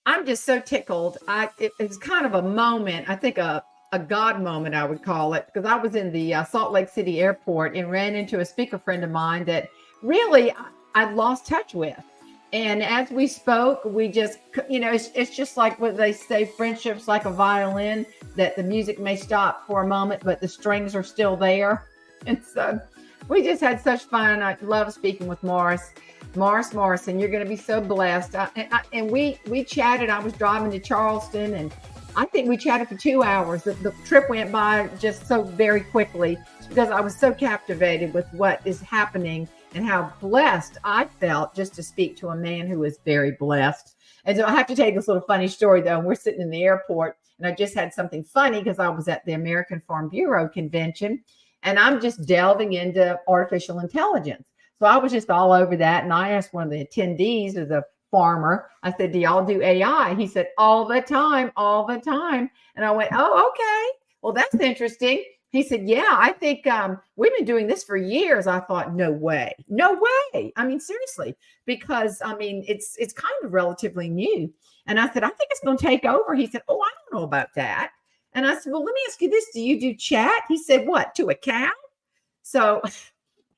I'm just so tickled. It was kind of a moment, I think a God moment, I would call it, because I was in the Salt Lake City airport and ran into a speaker friend of mine that really I'd lost touch with. And as we spoke, we just, it's just like what they say, friendship's like a violin, that the music may stop for a moment, but the strings are still there. And so we just had such fun. I love speaking with Morrison. You're going to be so blessed. And we chatted. I was driving to Charleston, and I think we chatted for 2 hours. The trip went by just so very quickly because I was so captivated with what is happening and how blessed I felt just to speak to a man who is very blessed. And so I have to tell you this little funny story, though. We're sitting in the airport, and I just had something funny because I was at the American Farm Bureau convention, and I'm just delving into artificial intelligence. So I was just all over that. And I asked one of the attendees, who's a farmer, I said, do y'all do AI? He said, all the time, all the time. And I went, oh, okay. Well, that's interesting. He said, yeah, I think we've been doing this for years. I thought, no way. No way. I mean, seriously, because I mean, it's kind of relatively new. And I said, I think it's going to take over. He said, oh, I don't know about that. And I said, well, let me ask you this. Do you do chat? He said, what, to a cow? So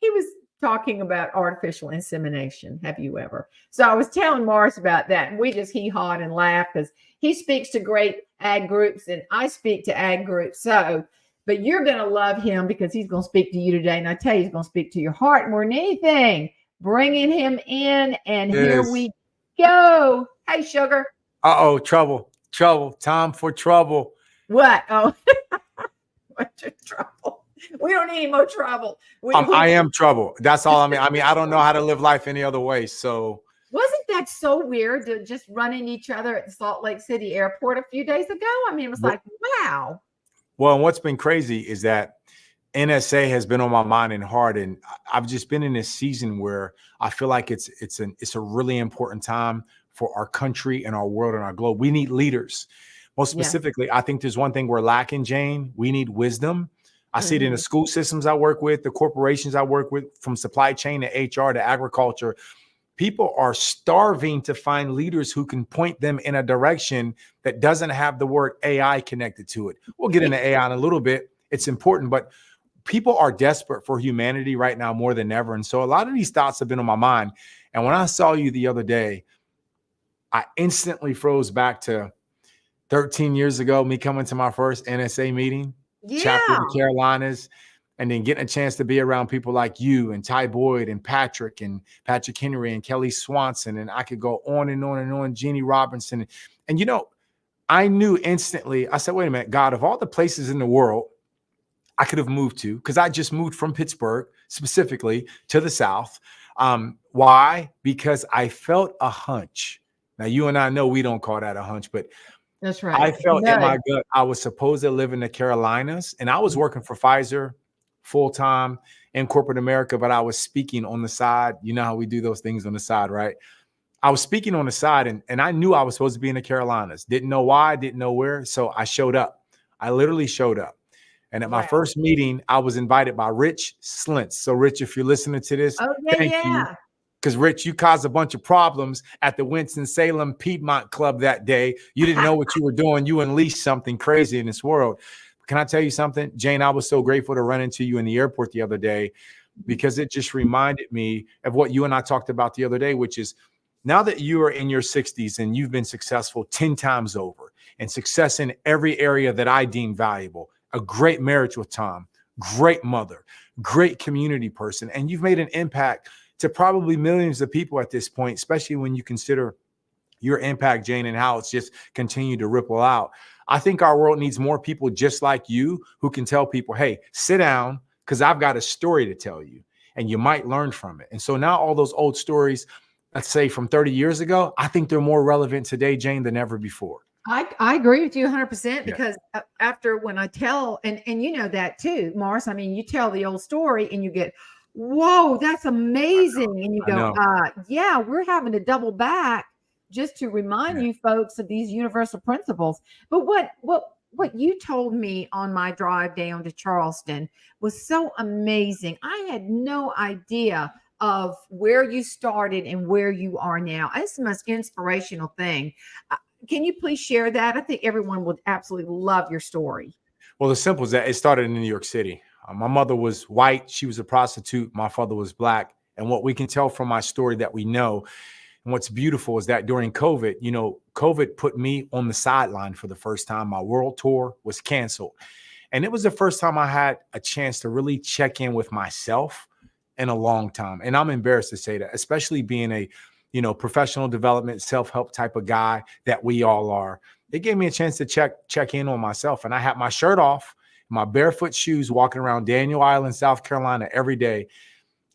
he was talking about artificial insemination. Have you ever? So I was telling Morris about that, and we just hee-hawed and laughed because he speaks to great ag groups and I speak to ag groups. So, but you're going to love him because he's going to speak to you today. And I tell you, he's going to speak to your heart more than anything. Bringing him in, and here we go. Hey, sugar. Uh-oh, trouble. Time for trouble. What? Oh, what's your trouble? We don't need any more trouble. I am trouble. That's all. I mean, I don't know how to live life any other way. So wasn't that so weird to just run into each other at the Salt Lake City airport a few days ago? I mean, it was like, wow. Well, and what's been crazy is that NSA has been on my mind and heart, and I've just been in this season where I feel like it's a really important time for our country and our world and our globe. We need leaders. Most specifically, I think there's one thing we're lacking, Jane. We need wisdom. I see it in the school systems I work with, the corporations I work with, from supply chain to HR to agriculture. People are starving to find leaders who can point them in a direction that doesn't have the word AI connected to it. We'll get into AI in a little bit. It's important, but people are desperate for humanity right now more than ever. And so a lot of these thoughts have been on my mind. And when I saw you the other day, I instantly froze back to 13 years ago, me coming to my first NSA meeting. Chapter of the Carolinas, and then getting a chance to be around people like you and Ty Boyd and Patrick Henry and Kelly Swanson, and I could go on and on and on, Jeannie Robinson. And, you know, I knew instantly, I said, wait a minute, God, of all the places in the world I could have moved to, because I just moved from Pittsburgh specifically to the South. Why? Because I felt a hunch. Now, you and I know we don't call that a hunch, but that's right. I felt in my gut I was supposed to live in the Carolinas, and I was working for Pfizer full-time in corporate America, but I was speaking on the side. You know how we do those things on the side, right? I was speaking on the side, and I knew I was supposed to be in the Carolinas. Didn't know why, didn't know where, so I showed up. I literally showed up. And at my first meeting, I was invited by Rich Slintz. So, Rich, if you're listening to this, thank you. Because, Rich, you caused a bunch of problems at the Winston-Salem Piedmont Club that day. You didn't know what you were doing. You unleashed something crazy in this world. Can I tell you something? Jane, I was so grateful to run into you in the airport the other day, because it just reminded me of what you and I talked about the other day, which is now that you are in your 60s and you've been successful 10 times over, and success in every area that I deem valuable, a great marriage with Tom, great mother, great community person, and you've made an impact to probably millions of people at this point, especially when you consider your impact, Jane, and how it's just continued to ripple out. I think our world needs more people just like you who can tell people, hey, sit down, because I've got a story to tell you, and you might learn from it. And so now all those old stories, let's say from 30 years ago, I think they're more relevant today, Jane, than ever before. I agree with you 100%, because after when I tell, and you know that too, Morris, I mean, you tell the old story and you get, whoa, that's amazing. And you go, yeah, we're having to double back just to remind you folks of these universal principles. But what you told me on my drive down to Charleston was so amazing. I had no idea of where you started and where you are now. It's the most inspirational thing. can you please share that? I think everyone would absolutely love your story. Well, the simple is that it started in New York City. My mother was white. She was a prostitute. My father was black. And what we can tell from my story that we know, and what's beautiful is that during COVID, COVID put me on the sideline for the first time. My world tour was canceled. And it was the first time I had a chance to really check in with myself in a long time. And I'm embarrassed to say that, especially being a, professional development, self-help type of guy that we all are. It gave me a chance to check in on myself. And I had my shirt off, my barefoot shoes, walking around Daniel Island, South Carolina every day.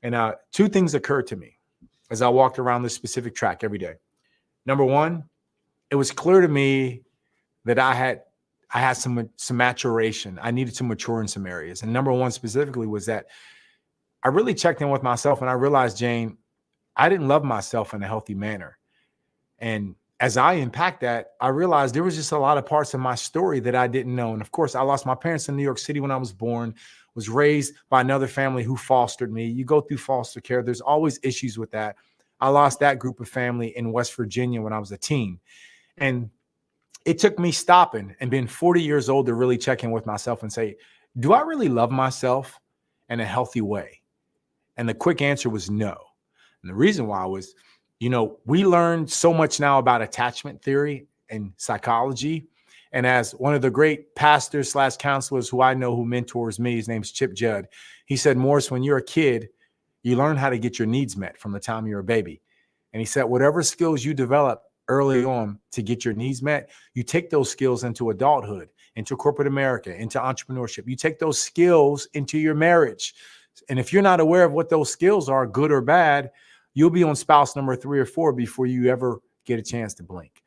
And two things occurred to me as I walked around this specific track every day. Number one, it was clear to me that I had some maturation. I needed to mature in some areas. And number one specifically was that I really checked in with myself, and I realized, Jane, I didn't love myself in a healthy manner. And as I unpacked that, I realized there was just a lot of parts of my story that I didn't know. And of course, I lost my parents in New York City when I was born, was raised by another family who fostered me. You go through foster care. There's always issues with that. I lost that group of family in West Virginia when I was a teen. And it took me stopping and being 40 years old to really check in with myself and say, do I really love myself in a healthy way? And the quick answer was no. And the reason why was, we learned so much now about attachment theory and psychology. And as one of the great pastors / counselors who I know who mentors me, his name's Chip Judd. He said, Morris, when you're a kid, you learn how to get your needs met from the time you're a baby. And he said, whatever skills you develop early on to get your needs met, you take those skills into adulthood, into corporate America, into entrepreneurship. You take those skills into your marriage. And if you're not aware of what those skills are, good or bad, you'll be on spouse number 3 or 4 before you ever get a chance to blink.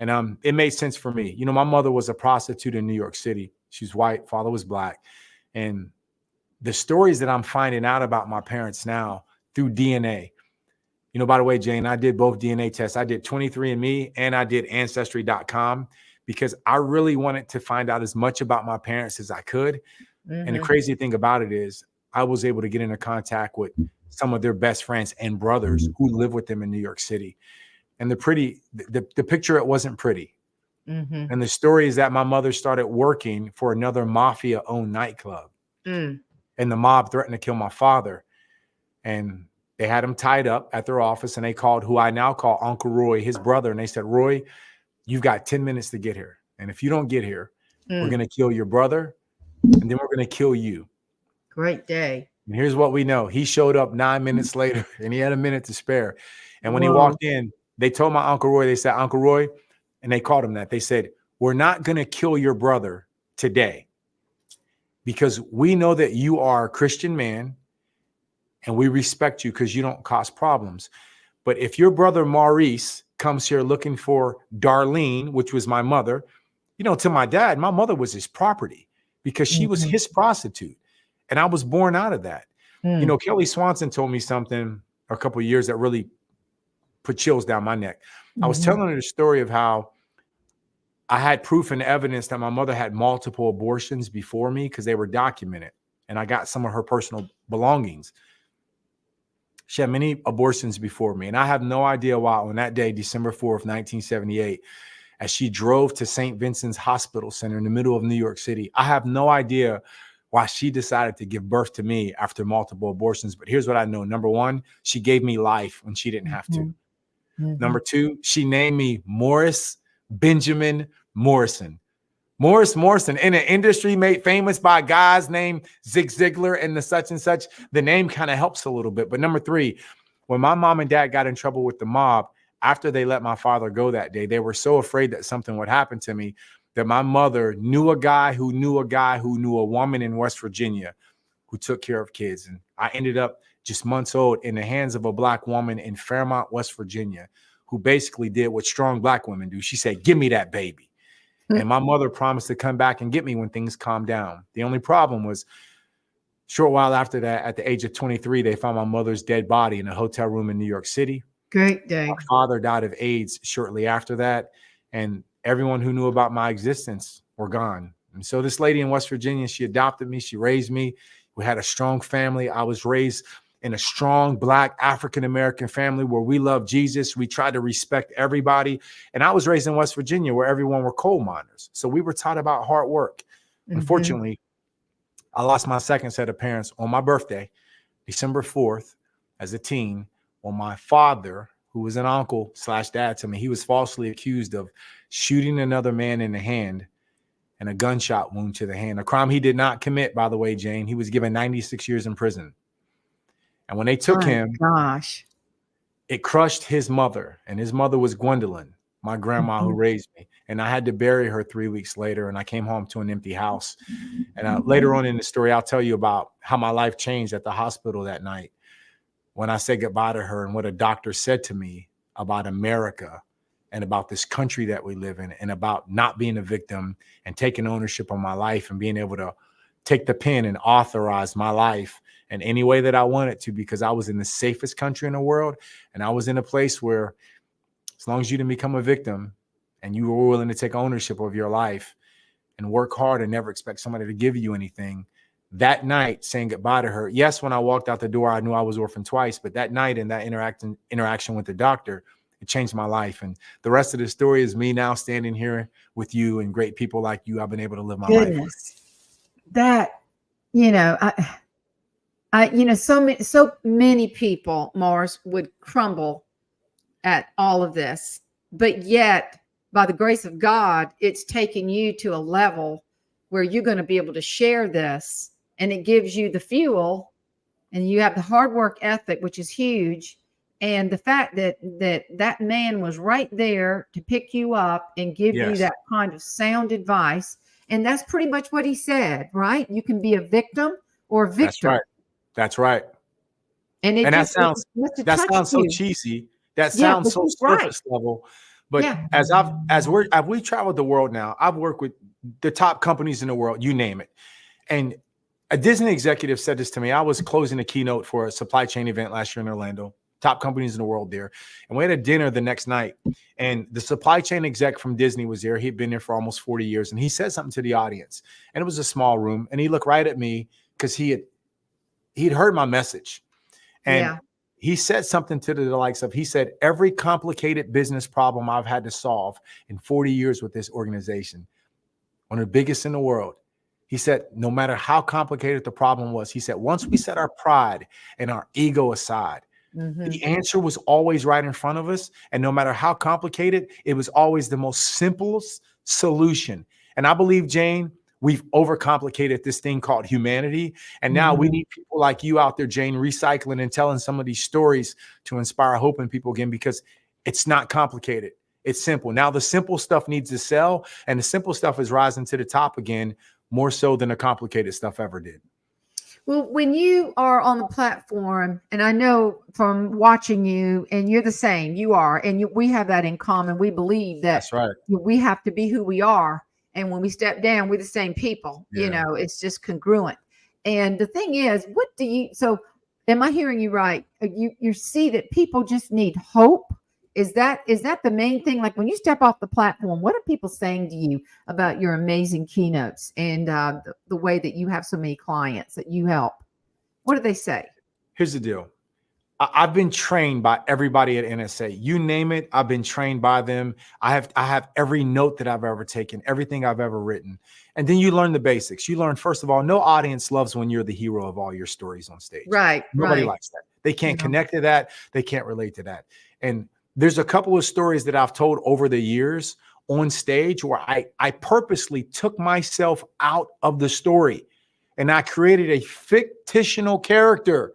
And it made sense for me. My mother was a prostitute in New York City. She's white, father was black. And the stories that I'm finding out about my parents now through DNA, by the way, Jane, I did both DNA tests. I did 23andMe and I did Ancestry.com because I really wanted to find out as much about my parents as I could. Mm-hmm. And the crazy thing about it is I was able to get into contact with some of their best friends and brothers who live with them in New York City. And the picture, it wasn't pretty. Mm-hmm. And the story is that my mother started working for another mafia-owned nightclub. And the mob threatened to kill my father. And they had him tied up at their office, and they called who I now call Uncle Roy, his brother. And they said, Roy, you've got 10 minutes to get here. And if you don't get here, we're going to kill your brother, and then we're going to kill you. Great day. And here's what we know. He showed up 9 minutes later, and he had a minute to spare. And when he walked in, they told my Uncle Roy, they said, Uncle Roy, and they called him that. They said, we're not going to kill your brother today because we know that you are a Christian man and we respect you because you don't cause problems. But if your brother Maurice comes here looking for Darlene, which was my mother, to my dad, my mother was his property because she was his prostitute. And I was born out of that. Kelly Swanson told me something a couple of years that really put chills down my neck. I was telling her the story of how I had proof and evidence that my mother had multiple abortions before me because they were documented. And I got some of her personal belongings. She had many abortions before me. And I have no idea why on that day, December 4th, 1978, as she drove to St. Vincent's Hospital Center in the middle of New York City, I have no idea why she decided to give birth to me after multiple abortions. But here's what I know. Number one, she gave me life when she didn't have to. Number two, she named me Morris Benjamin Morrison. Morris Morrison, in an industry made famous by guys named Zig Ziglar and the such and such. The name kind of helps a little bit. But number three, when my mom and dad got in trouble with the mob, after they let my father go that day, they were so afraid that something would happen to me that my mother knew a guy who knew a guy who knew a woman in West Virginia who took care of kids. And I ended up just months old in the hands of a black woman in Fairmont, West Virginia, who basically did what strong black women do. She said, give me that baby. And my mother promised to come back and get me when things calmed down. The only problem was, short while after that, at the age of 23, they found my mother's dead body in a hotel room in New York City. Great day. My father died of AIDS shortly after that. And everyone who knew about my existence were gone. And so this lady in West Virginia, she adopted me. She raised me. We had a strong family. I was raised in a strong Black African-American family where we love Jesus. We try to respect everybody. And I was raised in West Virginia where everyone were coal miners. So we were taught about hard work. Unfortunately, I lost my second set of parents on my birthday, December 4th, as a teen, when my father, who was an uncle / dad to me, he was falsely accused of shooting another man in the hand and a gunshot wound to the hand, a crime he did not commit, by the way, Jane. He was given 96 years in prison. And when they took him, it crushed his mother. And his mother was Gwendolyn, my grandma who raised me. And I had to bury her 3 weeks later. And I came home to an empty house. And later on in the story, I'll tell you about how my life changed at the hospital that night when I said goodbye to her and what a doctor said to me about America and about this country that we live in and about not being a victim and taking ownership of my life and being able to take the pen and authorize my life in any way that I wanted to, because I was in the safest country in the world. And I was in a place where as long as you didn't become a victim and you were willing to take ownership of your life and work hard and never expect somebody to give you anything, that night saying goodbye to her. Yes, when I walked out the door, I knew I was orphaned twice, but that night and that interaction with the doctor, it changed my life. And the rest of the story is me now standing here with you and great people like you. I've been able to live my life with. That, so many people, Morris, would crumble at all of this, but yet by the grace of God, it's taken you to a level where you're going to be able to share this, and it gives you the fuel, and you have the hard work ethic, which is huge. And the fact that man was right there to pick you up and give you that kind of sound advice. And that's pretty much what he said, right? You can be a victim or a victor. That's right. And that sounds so cheesy. That sounds so surface level. But as we traveled the world now, I've worked with the top companies in the world, you name it. And a Disney executive said this to me. I was closing a keynote for a supply chain event last year in Orlando, top companies in the world there. And we had a dinner the next night. And the supply chain exec from Disney was there. He'd been there for almost 40 years. And he said something to the audience. And it was a small room. And he looked right at me because he'd heard my message. And he said something to the likes of, he said, every complicated business problem I've had to solve in 40 years with this organization, one of the biggest in the world, he said, no matter how complicated the problem was, he said, once we set our pride and our ego aside, the answer was always right in front of us. And no matter how complicated, it was always the most simplest solution. And I believe, Jane, we've overcomplicated this thing called humanity. And now we need people like you out there, Jane, recycling and telling some of these stories to inspire hope in people again, because it's not complicated. It's simple. Now the simple stuff needs to sell, and the simple stuff is rising to the top again, more so than the complicated stuff ever did. Well, when you are on the platform, and I know from watching you, and you're the same, you are, and we have that in common. We believe that we have to be who we are. And when we step down, we're the same people, it's just congruent. And the thing is, so am I hearing you right? You see that people just need hope. Is that the main thing? Like when you step off the platform, what are people saying to you about your amazing keynotes and the way that you have so many clients that you help? What do they say? Here's the deal. I've been trained by everybody at NSA. You name it, I've been trained by them. I have every note that I've ever taken, everything I've ever written. And then you learn the basics. You learn, first of all, no audience loves when you're the hero of all your stories on stage. Right. Nobody likes that. They can't connect to that. They can't relate to that. And there's a couple of stories that I've told over the years on stage where I purposely took myself out of the story and I created a fictional character.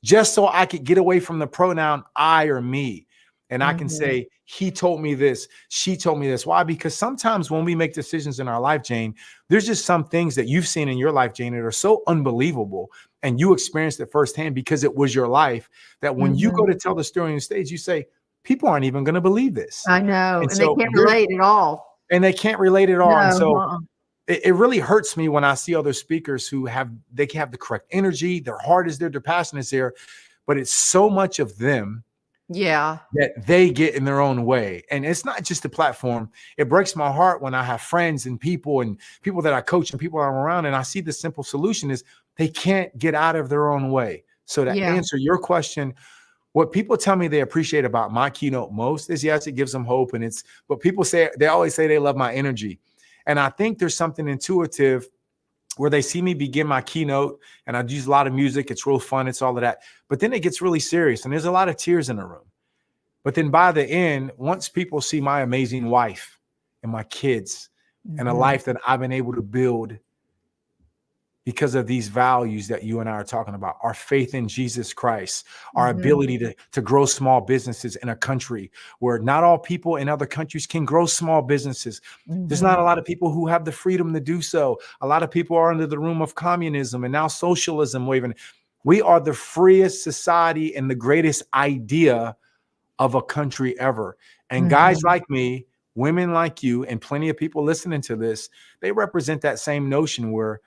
Just so I could get away from the pronoun I or me. And I can say, he told me this, she told me this. Why? Because sometimes when we make decisions in our life, Jane, there's just some things that you've seen in your life, Jane, that are so unbelievable. And you experienced it firsthand because it was your life, that when you go to tell the story on the stage, you say, people aren't even going to believe this. I know. And so they can't relate at all. And they can't relate at all. And so it really hurts me when I see other speakers who have the correct energy, their heart is there, their passion is there, but it's so much of them that they get in their own way. And it's not just the platform. It breaks my heart when I have friends and people that I coach and people I'm around, and I see the simple solution is they can't get out of their own way. So to Yeah. answer your question, what people tell me they appreciate about my keynote most is, yes, it gives them hope. And it's what people say. They always say they love my energy. And I think there's something intuitive where they see me begin my keynote and I use a lot of music. It's real fun. It's all of that. But then it gets really serious and there's a lot of tears in the room. But then by the end, once people see my amazing wife and my kids and a life that I've been able to build because of these values that you and I are talking about, our faith in Jesus Christ, our ability to grow small businesses in a country where not all people in other countries can grow small businesses. There's not a lot of people who have the freedom to do so. A lot of people are under the room of communism and now socialism waving. We are the freest society and the greatest idea of a country ever. And guys like me, women like you, and plenty of people listening to this, they represent that same notion where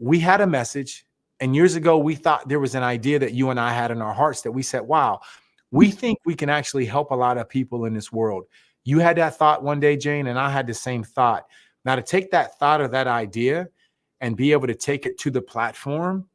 we had a message. And years ago, we thought there was an idea that you and I had in our hearts that we said, wow, we think we can actually help a lot of people in this world. You had that thought one day, Jane, and I had the same thought. Now to take that thought or that idea and be able to take it to the platform,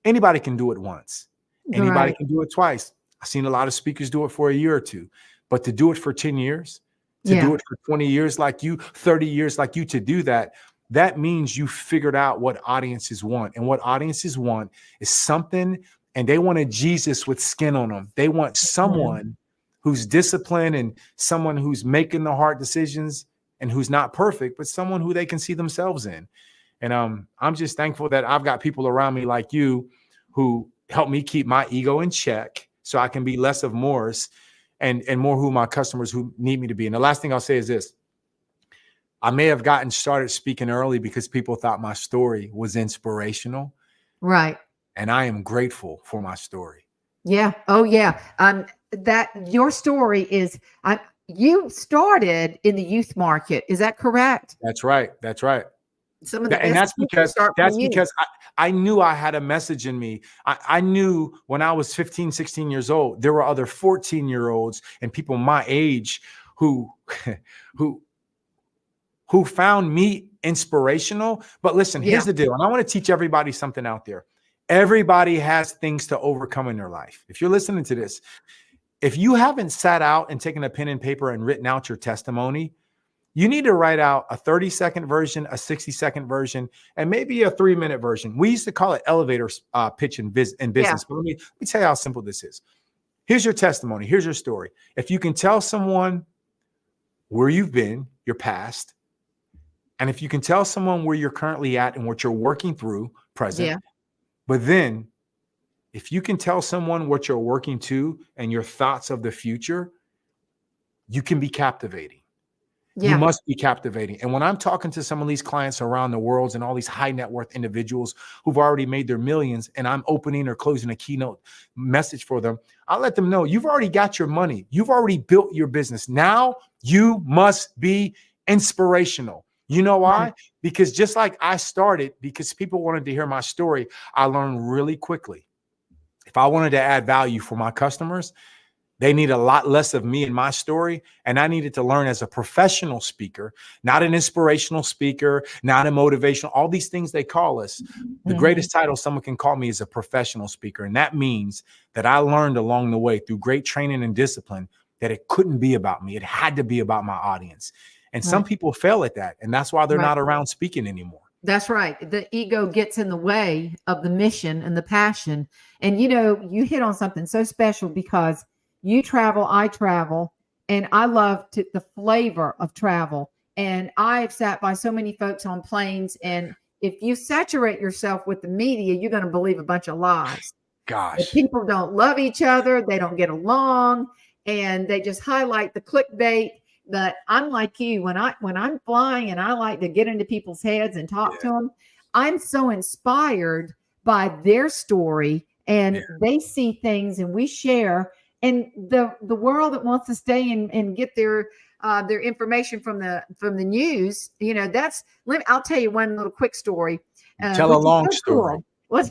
anybody can do it once. Anybody can do it twice. I've seen a lot of speakers do it for a year or two, but to do it for 10 years, to do it for 20 years like you, 30 years like you, to do that, that means you figured out what audiences want. And what audiences want is something, and they want a Jesus with skin on them. They want someone who's disciplined and someone who's making the hard decisions and who's not perfect, but someone who they can see themselves in. And I'm just thankful that I've got people around me like you who help me keep my ego in check so I can be less of Morris and more who my customers who need me to be. And the last thing I'll say is this. I may have gotten started speaking early because people thought my story was inspirational. Right. And I am grateful for my story. Yeah. Oh, yeah. That your story is, you started in the youth market. Is that correct? That's right. That's right. Some of the And that's because because I knew I had a message in me. I knew when I was 15, 16 years old, there were other 14-year-olds and people my age who found me inspirational. But listen, here's the deal. And I want to teach everybody something out there. Everybody has things to overcome in their life. If you're listening to this, if you haven't sat out and taken a pen and paper and written out your testimony, you need to write out a 30-second version, a 60-second version, and maybe a 3-minute version. We used to call it elevator pitch in business. But let me tell you how simple this is. Here's your testimony. Here's your story. If you can tell someone where you've been, your past, and if you can tell someone where you're currently at and what you're working through, present, but then if you can tell someone what you're working to and your thoughts of the future, you can be captivating. You must be captivating. And when I'm talking to some of these clients around the world and all these high net worth individuals who've already made their millions, and I'm opening or closing a keynote message for them, I'll let them know you've already got your money. You've already built your business. Now you must be inspirational. You know why? Because just like I started, because people wanted to hear my story, I learned really quickly. If I wanted to add value for my customers, they need a lot less of me and my story. And I needed to learn as a professional speaker, not an inspirational speaker, not a motivational, all these things they call us. The greatest title someone can call me is a professional speaker. And that means that I learned along the way through great training and discipline that it couldn't be about me. It had to be about my audience. And some people fail at that. And that's why they're not around speaking anymore. That's right. The ego gets in the way of the mission and the passion. And, you know, you hit on something so special because you travel, I travel, and I love the flavor of travel. And I've sat by so many folks on planes. And if you saturate yourself with the media, you're going to believe a bunch of lies. Gosh. People don't love each other. They don't get along. And they just highlight the clickbait. But I'm like you, when I'm flying and I like to get into people's heads and talk to them, I'm so inspired by their story, and they see things and we share. And the world that wants to stay and get their information from the news, you know, I'll tell you one little quick story. Tell a long story. Cool.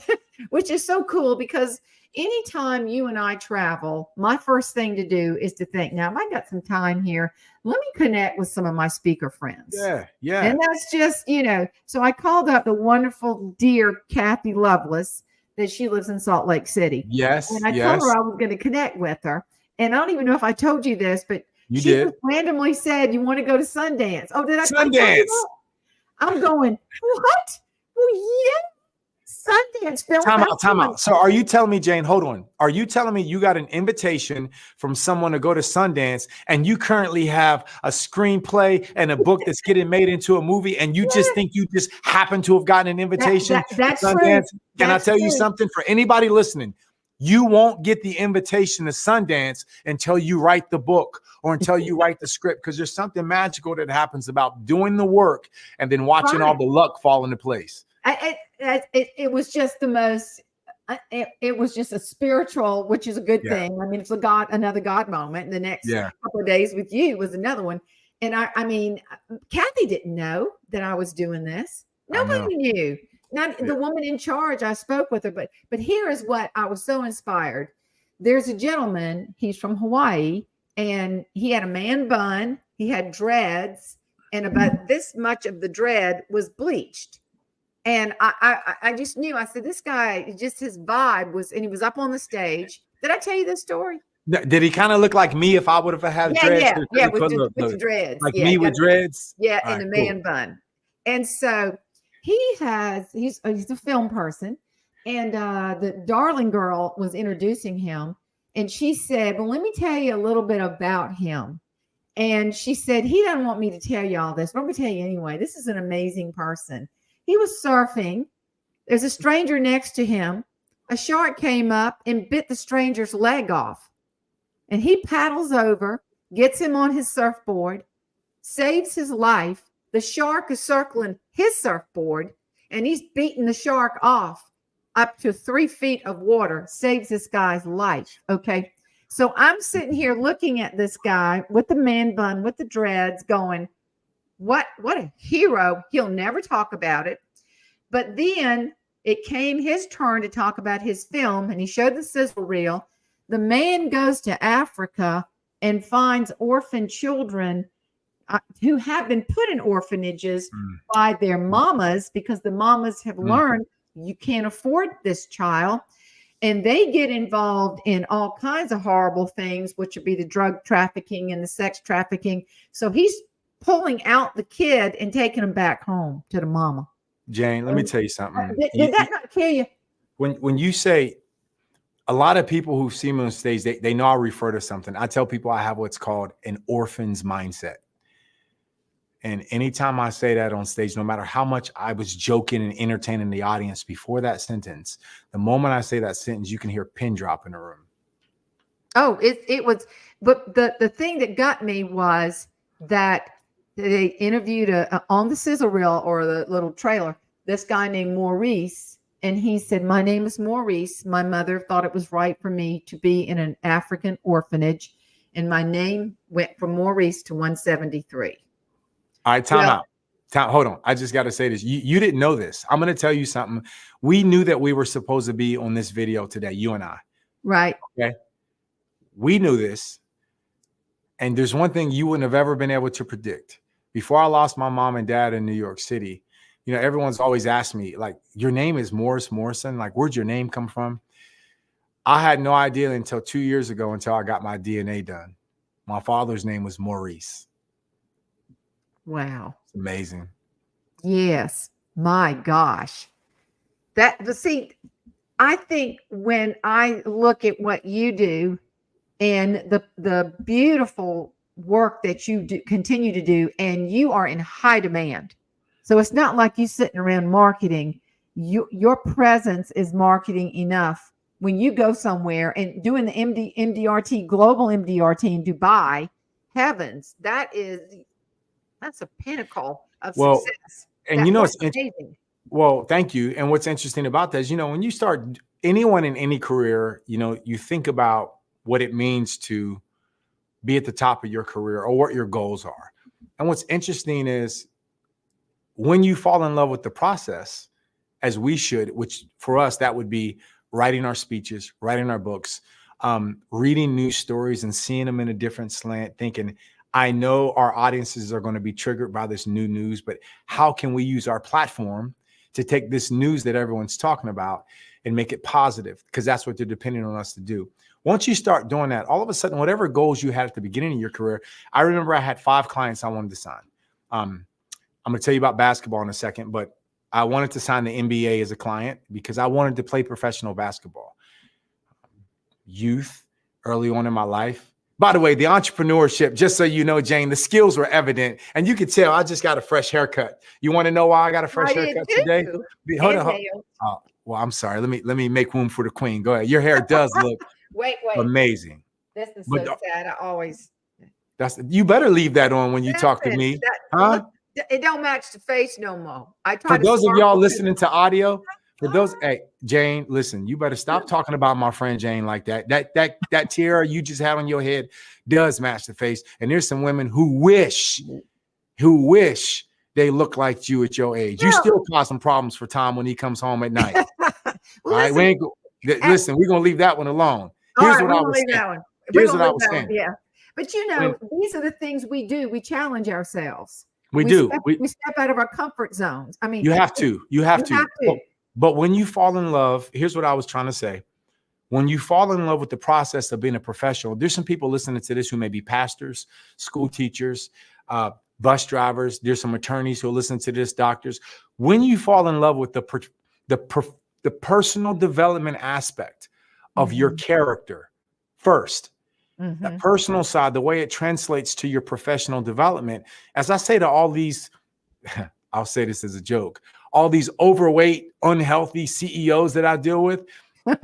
Which is so cool because anytime you and I travel, my first thing to do is to think, now, I got some time here. Let me connect with some of my speaker friends. Yeah. And that's just, you know, so I called up the wonderful, dear Kathy Lovelace that she lives in Salt Lake City. Yes, And I told yes, her I was going to connect with her. And I don't even know if I told you this, but you she did. just randomly said, "You want to go to Sundance?" Oh, did I tell you Sundance. that? I'm going, what? Well, yeah, Sundance Film Time out, time Festival. out. So are you telling me, Jane, hold on. Are you telling me you got an invitation from someone to go to Sundance and you currently have a screenplay and a book that's getting made into a movie and you just think you just happen to have gotten an invitation to That's true. Sundance? Can I tell you something for anybody listening? You won't get the invitation to Sundance until you write the book or until you write the script, because there's something magical that happens about doing the work and then watching all the luck fall into place. It was just the most. It was just a spiritual, which is a good thing. I mean, it's another God moment. And the next couple of days with you was another one. And I mean, Kathy didn't know that I was doing this. Nobody knew. Not the woman in charge. I spoke with her, but here is what I was so inspired. There's a gentleman. He's from Hawaii, and he had a man bun. He had dreads, and about this much of the dread was bleached. And I just knew. I said, this guy, just his vibe was, and he was up on the stage. Did I tell you this story? Did he kind of look like me if I would have had dreads? Yeah, with the dreads. Like me with dreads? Yeah, and the man bun. And so he's a film person. And the darling girl was introducing him. And she said, well, let me tell you a little bit about him. And she said, he doesn't want me to tell you all this, but I'm going to tell you anyway. This is an amazing person. He was surfing. There's a stranger next to him. A shark came up and bit the stranger's leg off. And he paddles over, gets him on his surfboard, saves his life. The shark is circling his surfboard, and he's beating the shark off up to 3 feet of water, saves this guy's life. Okay. So I'm sitting here looking at this guy with the man bun, with the dreads, going, what a hero. He'll never talk about it. But then it came his turn to talk about his film, and he showed the sizzle reel. The man goes to Africa and finds orphan children who have been put in orphanages by their mamas, because the mamas have learned you can't afford this child. And they get involved in all kinds of horrible things, which would be the drug trafficking and the sex trafficking. So he's pulling out the kid and taking him back home to the mama. Jane, let me tell you something. Did that not kill you? When you say, a lot of people who see me on stage, they know I refer to something. I tell people I have what's called an orphan's mindset. And anytime I say that on stage, no matter how much I was joking and entertaining the audience before that sentence, the moment I say that sentence, you can hear a pin drop in the room. Oh, it was, but the thing that got me was that they interviewed on the sizzle reel or the little trailer, this guy named Maurice. And he said, my name is Maurice. My mother thought it was right for me to be in an African orphanage. And my name went from Maurice to 173. All right, time out. Hold on. I just got to say this. You didn't know this. I'm going to tell you something. We knew that we were supposed to be on this video today, you and I. Right. Okay. We knew this. And there's one thing you wouldn't have ever been able to predict. Before I lost my mom and dad in New York City, you know, everyone's always asked me, like, your name is Morrison. Like, where'd your name come from? I had no idea until 2 years ago, until I got my DNA done. My father's name was Maurice. Wow. It's amazing. Yes. My gosh. See, I think when I look at what you do and the beautiful work that you do, continue to do, and you are in high demand. So it's not like you sitting around marketing. Your presence is marketing enough. When you go somewhere and doing the MDRT, global MDRT in Dubai, heavens, that's a pinnacle of success. And you know, it's amazing. Well, thank you. And what's interesting about that is, you know, when you start, anyone in any career, you know, you think about what it means to be at the top of your career or what your goals are. And what's interesting is when you fall in love with the process, as we should, which for us, that would be writing our speeches, writing our books, reading news stories and seeing them in a different slant, thinking, I know our audiences are going to be triggered by this new news, but how can we use our platform to take this news that everyone's talking about and make it positive, because that's what they're depending on us to do. Once you start doing that, all of a sudden, whatever goals you had at the beginning of your career, I remember I had 5 clients I wanted to sign. I'm going to tell you about basketball in a second, but I wanted to sign the NBA as a client because I wanted to play professional basketball. Youth, early on in my life. By the way, the entrepreneurship, just so you know, Jane, the skills were evident. And you could tell I just got a fresh haircut. You want to know why I got a fresh haircut today? Hold on. Oh, well, I'm sorry. Let me make room for the queen. Go ahead. Your hair does look wait. Amazing. This is so sad. I always. You better leave that on when you talk to me. Huh? It don't match the face no more. I try For to those of y'all listening to audio, for those, hey, Jane, listen, you better stop talking about my friend Jane like that. That tiara you just had on your head does match the face. And there's some women who wish they look like you at your age. You still cause some problems for Tom when he comes home at night. All right, listen, we're gonna leave that one alone. Here's what I was saying. Here's what I was saying. Yeah. But you know, these are the things we do. We challenge ourselves. We step out of our comfort zones. I mean, you have to. But when you fall in love, here's what I was trying to say. When you fall in love with the process of being a professional, there's some people listening to this who may be pastors, school teachers, bus drivers. There's some attorneys who listen to this, doctors. When you fall in love with the personal development aspect of your character first, the personal side, the way it translates to your professional development, as I say to all these, I'll say this as a joke, all these overweight, unhealthy CEOs that I deal with,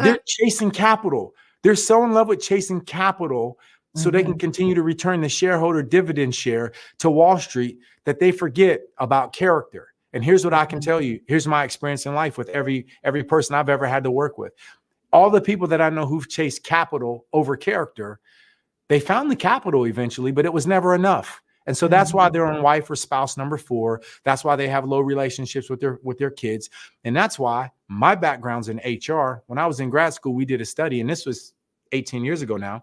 they're chasing capital. They're so in love with chasing capital so they can continue to return the shareholder dividend share to Wall Street that they forget about character. And here's what I can tell you. Here's my experience in life with every person I've ever had to work with. All the people that I know who've chased capital over character, they found the capital eventually, but it was never enough. And so that's why they're on wife or spouse number 4. That's why they have low relationships with their kids. And that's why my background's in HR. When I was in grad school, we did a study, and this was 18 years ago now.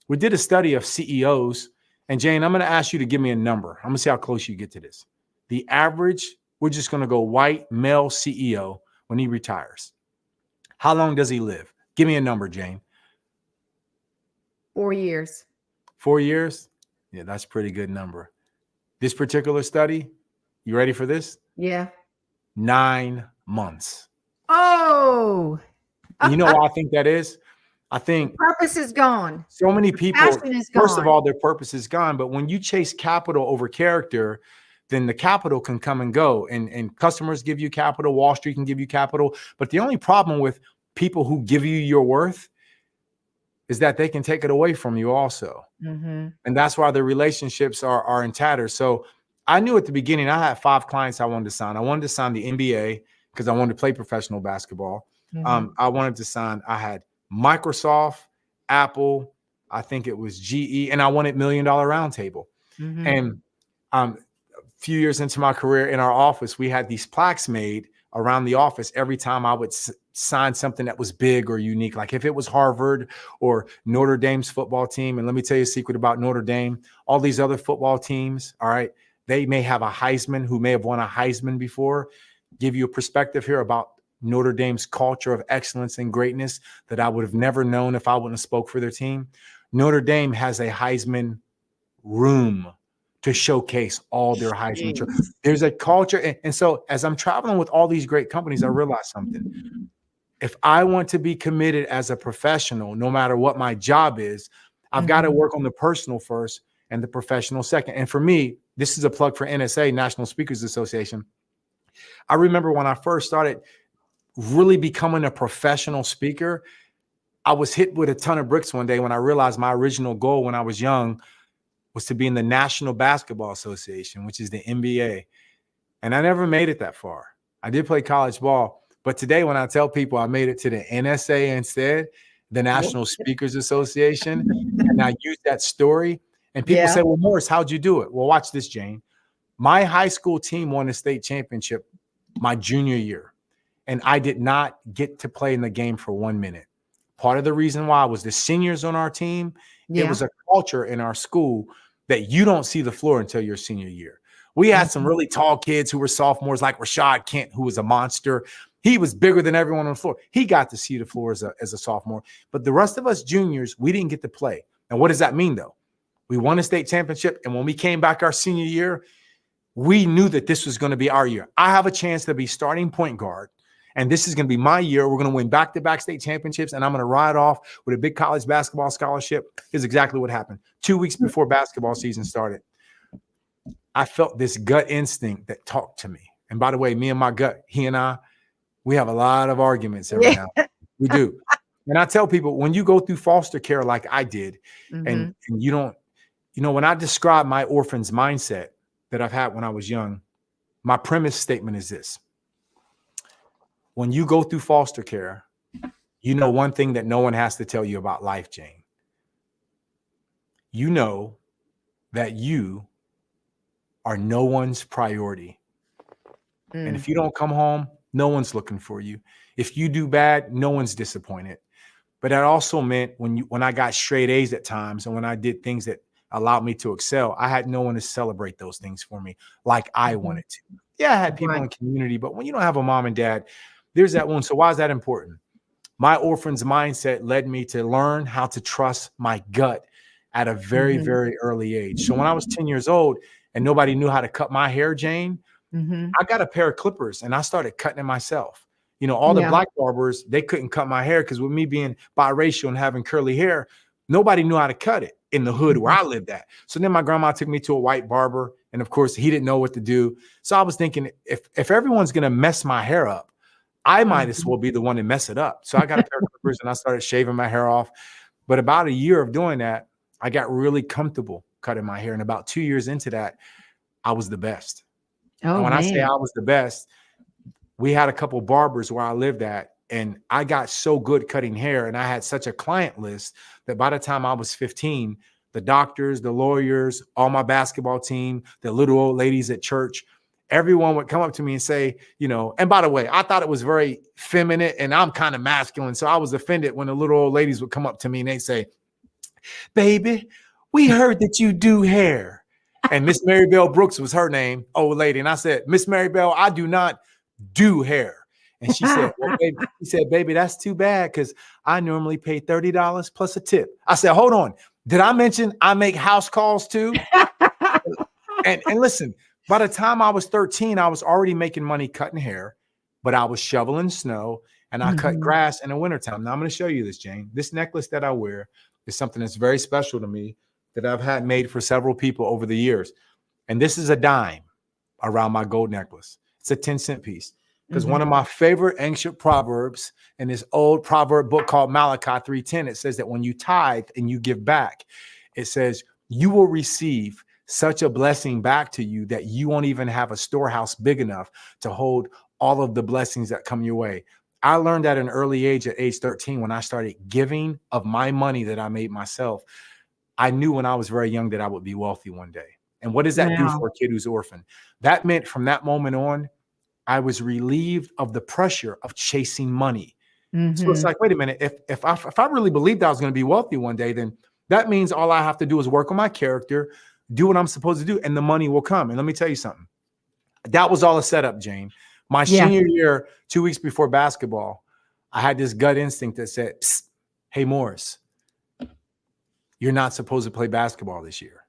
We did a study of CEOs. And Jane, I'm going to ask you to give me a number. I'm going to see how close you get to this. The average, we're just going to go white male CEO when he retires. How long does he live? Give me a number, Jane. 4 years. 4 years? Yeah, that's a pretty good number. This particular study, you ready for this? Yeah. 9 months. Oh. And you know why I think that is? I think purpose is gone. So many people, first of all, their purpose is gone. But when you chase capital over character, then the capital can come and go. And customers give you capital. Wall Street can give you capital. But the only problem with people who give you your worth is that they can take it away from you also. And that's why the relationships are in tatters. So I knew at the beginning, I had 5 clients I wanted to sign. I wanted to sign the NBA because I wanted to play professional basketball. I wanted to sign, I had Microsoft, Apple, I think it was GE, and I wanted $1 Million Roundtable. And a few years into my career in our office, we had these plaques made around the office every time I would sign something that was big or unique. Like if it was Harvard or Notre Dame's football team. And let me tell you a secret about Notre Dame. All these other football teams, all right, they may have a Heisman who may have won a Heisman before. Give you a perspective here about Notre Dame's culture of excellence and greatness that I would have never known if I wouldn't have spoke for their team. Notre Dame has a Heisman room to showcase all their Heisman. There's a culture. And so as I'm traveling with all these great companies, I realized something. If I want to be committed as a professional, no matter what my job is, I've got to work on the personal first and the professional second. And for me, this is a plug for NSA, National Speakers Association. I remember when I first started really becoming a professional speaker, I was hit with a ton of bricks one day when I realized my original goal when I was young was to be in the National Basketball Association, which is the NBA. And I never made it that far. I did play college ball. But today when I tell people I made it to the NSA instead, the National Speakers Association, and I use that story, and people say, well, Morris, how'd you do it? Well, watch this, Jane. My high school team won a state championship my junior year, and I did not get to play in the game for 1 minute. Part of the reason why was the seniors on our team. It was a culture in our school that you don't see the floor until your senior year. We had some really tall kids who were sophomores, like Rashad Kent, who was a monster. He was bigger than everyone on the floor. He got to see the floor as a sophomore. But the rest of us juniors, we didn't get to play. And what does that mean, though? We won a state championship. And when we came back our senior year, we knew that this was going to be our year. I have a chance to be starting point guard. And this is going to be my year. We're going to win back-to-back state championships. And I'm going to ride off with a big college basketball scholarship. Here's exactly what happened. 2 weeks before basketball season started, I felt this gut instinct that talked to me. And by the way, me and my gut, he and I, we have a lot of arguments every now and then. We do. And I tell people, when you go through foster care like I did, and you don't, when I describe my orphan's mindset that I've had when I was young, my premise statement is this. When you go through foster care, you know one thing that no one has to tell you about life, Jane. You know that you are no one's priority. And if you don't come home, no one's looking for you. If you do bad, no one's disappointed. But that also meant when I got straight A's at times and when I did things that allowed me to excel, I had no one to celebrate those things for me like I wanted to. Yeah, I had people in community, but when you don't have a mom and dad, there's that one. So why is that important? My orphan's mindset led me to learn how to trust my gut at a very, very early age. So when I was 10 years old and nobody knew how to cut my hair, Jane, I got a pair of clippers and I started cutting it myself. All the black barbers, they couldn't cut my hair because with me being biracial and having curly hair, nobody knew how to cut it in the hood where I lived at. So then my grandma took me to a white barber. And of course, he didn't know what to do. So I was thinking, if everyone's going to mess my hair up, I might as well be the one to mess it up. So I got a pair of clippers and I started shaving my hair off. But about a year of doing that, I got really comfortable cutting my hair. And about 2 years into that, I was the best. And when I say I was the best, we had a couple barbers where I lived at, and I got so good cutting hair and I had such a client list that by the time I was 15, the doctors, the lawyers, all my basketball team, the little old ladies at church, everyone would come up to me and say, and by the way, I thought it was very feminine and I'm kind of masculine. So I was offended when the little old ladies would come up to me and they say, baby, we heard that you do hair. And Miss Mary Bell Brooks was her name, old lady. And I said, Miss Mary Bell, I do not do hair. And she said, baby, that's too bad because I normally pay $30 plus a tip. I said, hold on. Did I mention I make house calls too? and listen, by the time I was 13, I was already making money cutting hair, but I was shoveling snow and I cut grass in the wintertime. Now I'm going to show you this, Jane. This necklace that I wear is something that's very special to me that I've had made for several people over the years. And this is a dime around my gold necklace. It's a 10-cent piece. Because one of my favorite ancient proverbs in this old proverb book called Malachi 3:10, it says that when you tithe and you give back, it says you will receive such a blessing back to you that you won't even have a storehouse big enough to hold all of the blessings that come your way. I learned at an early age, at age 13, when I started giving of my money that I made myself. I knew when I was very young that I would be wealthy one day. And what does that do for a kid who's orphaned? That meant from that moment on, I was relieved of the pressure of chasing money. So it's like, wait a minute, if I really believed I was going to be wealthy one day, then that means all I have to do is work on my character, do what I'm supposed to do, and the money will come. And let me tell you something. That was all a setup, Jane. My senior year, 2 weeks before basketball, I had this gut instinct that said, hey, Morris, you're not supposed to play basketball this year.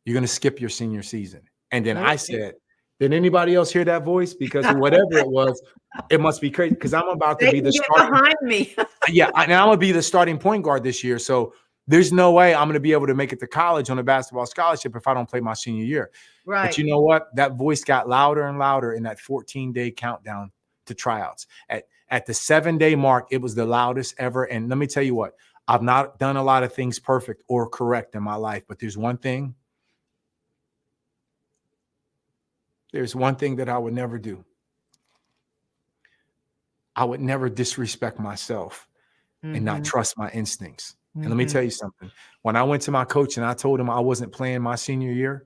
You're going to skip your senior season. And then I said, did anybody else hear that voice? Because whatever it was, it must be crazy because I'm about to be the starting behind me. and I'm going to be the starting point guard this year. So there's no way I'm going to be able to make it to college on a basketball scholarship if I don't play my senior year. Right. But you know what? That voice got louder and louder in that 14-day countdown to tryouts. At the 7-day mark, it was the loudest ever. And let me tell you what, I've not done a lot of things perfect or correct in my life, but there's one thing. There's one thing that I would never do. I would never disrespect myself and not trust my instincts. And let me tell you something. When I went to my coach and I told him I wasn't playing my senior year,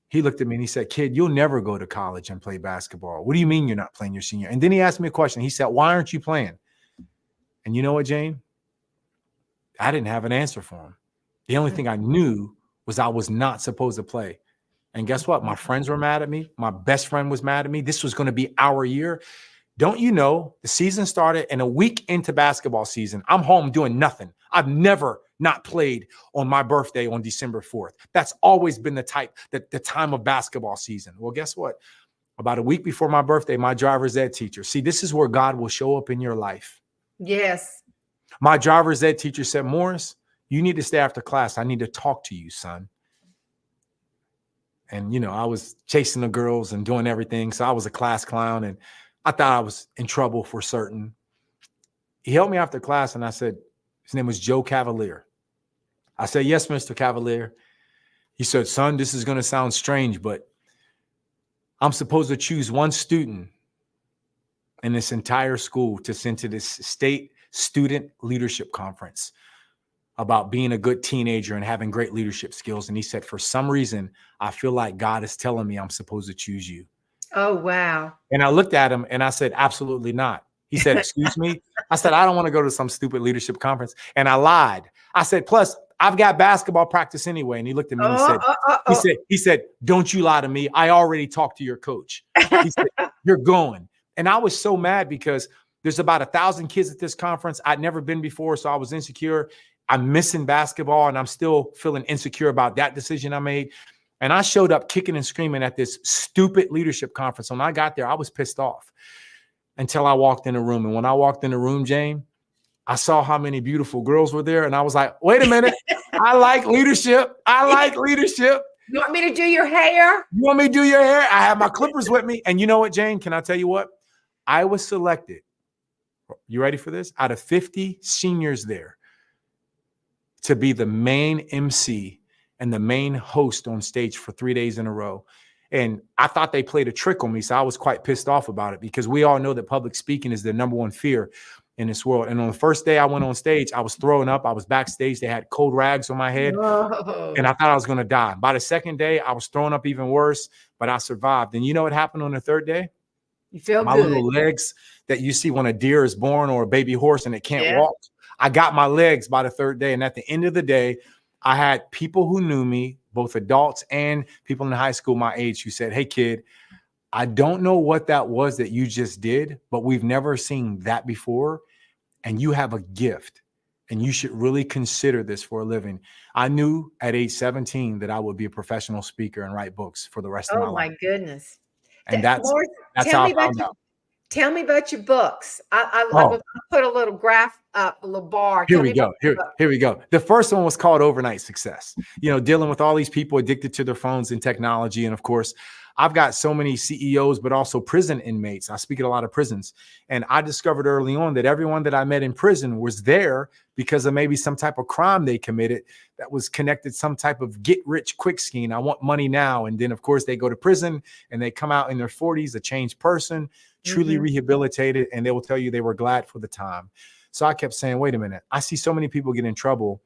he looked at me and he said, kid, you'll never go to college and play basketball. What do you mean you're not playing your senior? And then he asked me a question. He said, why aren't you playing? And you know what, Jane? I didn't have an answer for him. The only thing I knew was I was not supposed to play. And guess what? My friends were mad at me. My best friend was mad at me. This was going to be our year. Don't you know, the season started, and a week into basketball season, I'm home doing nothing. I've never not played on my birthday on December 4th. That's always been the time of basketball season. Well, guess what? About a week before my birthday, my driver's ed teacher, see, this is where God will show up in your life. Yes. My driver's ed teacher said, Morris, you need to stay after class. I need to talk to you, son. And, you know, I was chasing the girls and doing everything. So I was a class clown, and I thought I was in trouble for certain. He held me after class, and I said, his name was Joe Cavalier. I said, yes, Mr. Cavalier. He said, son, this is going to sound strange, but I'm supposed to choose one student in this entire school to send to this state student leadership conference about being a good teenager and having great leadership skills. And he said, for some reason, I feel like God is telling me I'm supposed to choose you. Oh, wow. And I looked at him and I said, absolutely not. He said, excuse me. I said, I don't want to go to some stupid leadership conference. And I lied. I said, plus I've got basketball practice anyway. And he looked at me and he said, don't you lie to me. I already talked to your coach. He said, you're going. And I was so mad because there's about 1,000 kids at this conference. I'd never been before. So I was insecure. I'm missing basketball, and I'm still feeling insecure about that decision I made. And I showed up kicking and screaming at this stupid leadership conference. When I got there, I was pissed off until I walked in the room. And when I walked in the room, Jane, I saw how many beautiful girls were there. And I was like, wait a minute. I like leadership. I like leadership. You want me to do your hair? You want me to do your hair? I have my clippers with me. And you know what, Jane? Can I tell you what? I was selected. You ready for this? Out of 50 seniors there, to be the main MC and the main host on stage for 3 days in a row. And I thought they played a trick on me. So I was quite pissed off about it, because we all know that public speaking is the number one fear in this world. And on the first day I went on stage, I was throwing up. I was backstage. They had cold rags on my head. Whoa. And I thought I was going to die. By the second day, I was throwing up even worse, but I survived. And you know what happened on the third day? You feel my good. Little legs that you see when a deer is born or a baby horse and it can't walk. I got my legs by the third day. And at the end of the day, I had people who knew me, both adults and people in high school my age, who said, hey, kid, I don't know what that was that you just did, but we've never seen that before. And you have a gift, and you should really consider this for a living. I knew at age 17 that I would be a professional speaker and write books for the rest of my life. Oh, my goodness. And that's how I found out. Tell me about your books. I put a little graph up, a little bar. Here we go. Here we go. The first one was called Overnight Success. You know, dealing with all these people addicted to their phones and technology. And of course, I've got so many CEOs, but also prison inmates. I speak at a lot of prisons. And I discovered early on that everyone that I met in prison was there because of maybe some type of crime they committed that was connected, some type of get rich quick scheme. I want money now. And then, of course, they go to prison and they come out in their 40s, a changed person, truly rehabilitated, and they will tell you they were glad for the time. So I kept saying, wait a minute, I see so many people get in trouble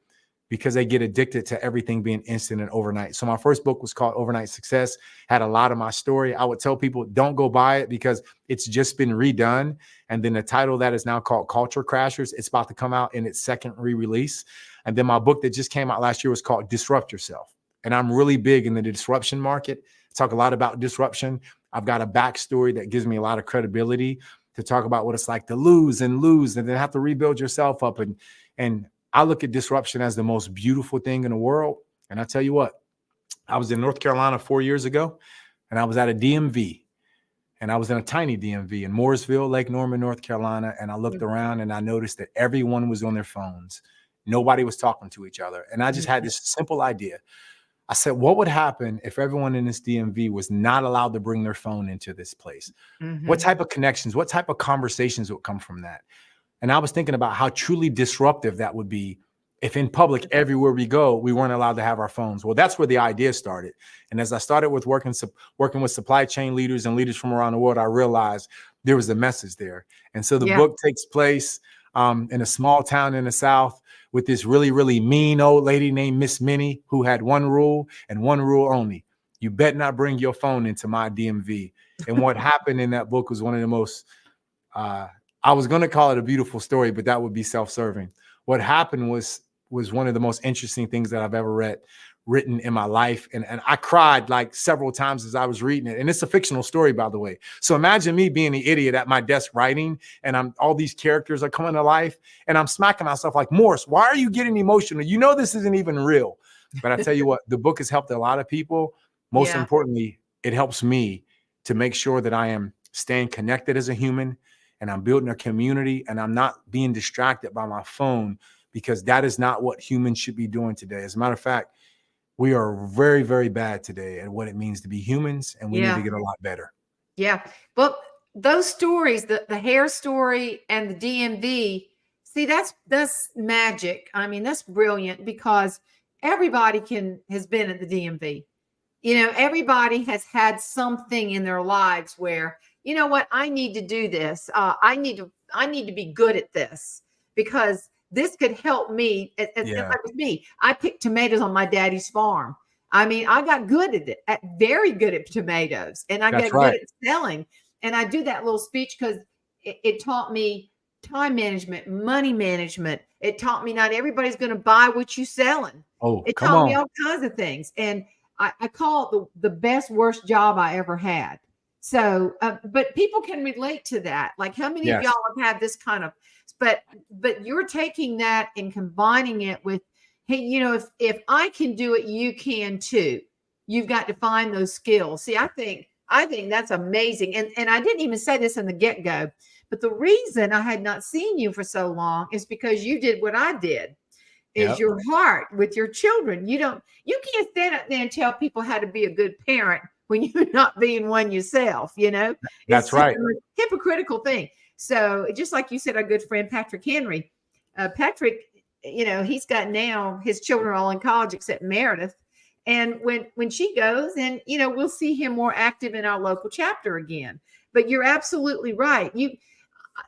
because they get addicted to everything being instant and overnight. So my first book was called Overnight Success, had a lot of my story. I would tell people, don't go buy it because it's just been redone. And then the title that is now called Culture Crashers, it's about to come out in its second re-release. And then my book that just came out last year was called Disrupt Yourself. And I'm really big in the disruption market. I talk a lot about disruption. I've got a backstory that gives me a lot of credibility to talk about what it's like to lose and then have to rebuild yourself up. And I look at disruption as the most beautiful thing in the world. And I tell you what, I was in North Carolina 4 years ago, and I was at a DMV, and I was in a tiny DMV in Mooresville, Lake Norman, North Carolina. And I looked around and I noticed that everyone was on their phones. Nobody was talking to each other. And I just had this simple idea. I said, what would happen if everyone in this DMV was not allowed to bring their phone into this place? What type of connections, what type of conversations would come from that? And I was thinking about how truly disruptive that would be if in public, everywhere we go, we weren't allowed to have our phones. Well, that's where the idea started. And as I started with working with supply chain leaders and leaders from around the world, I realized there was a message there. And so the book takes place in a small town in the South with this really, really mean old lady named Miss Minnie, who had one rule and one rule only. You bet not bring your phone into my DMV. And what happened in that book was one of the most, I was going to call it a beautiful story, but that would be self-serving. What happened was one of the most interesting things that I've ever read. written in my life. And I cried like several times as I was reading it. And it's a fictional story, by the way. So imagine me being the idiot at my desk writing, and all these characters are coming to life, and I'm smacking myself like, Morris, why are you getting emotional? You know, this isn't even real. But I tell you what, the book has helped a lot of people. Most importantly, it helps me to make sure that I am staying connected as a human, and I'm building a community, and I'm not being distracted by my phone, because that is not what humans should be doing today. As a matter of fact, we are very, very bad today at what it means to be humans, and we need to get a lot better. Yeah. Well, those stories, the hair story and the DMV, see, that's magic. I mean, that's brilliant, because everybody has been at the DMV. You know, everybody has had something in their lives where, you know what, I need to do this. I need to be good at this, because this could help me. Like with me, I picked tomatoes on my daddy's farm. I mean, I got good at it, very good at tomatoes, and I got good at selling. And I do that little speech because it taught me time management, money management. It taught me not everybody's going to buy what you're selling. It taught me all kinds of things. And I call it the best, worst job I ever had. So, but people can relate to that. Like, how many of y'all have had this kind of, but you're taking that and combining it with, hey, you know, if I can do it, you can too. You've got to find those skills. See, I think that's amazing. And I didn't even say this in the get-go, but the reason I had not seen you for so long is because you did what I did. Is your heart with your children. You can't stand up there and tell people how to be a good parent when you're not being one yourself, you know. That's right. A hypocritical thing. So just like you said, our good friend Patrick Henry, Patrick, you know, he's got now his children are all in college except Meredith. And when she goes, and, you know, we'll see him more active in our local chapter again. But you're absolutely right.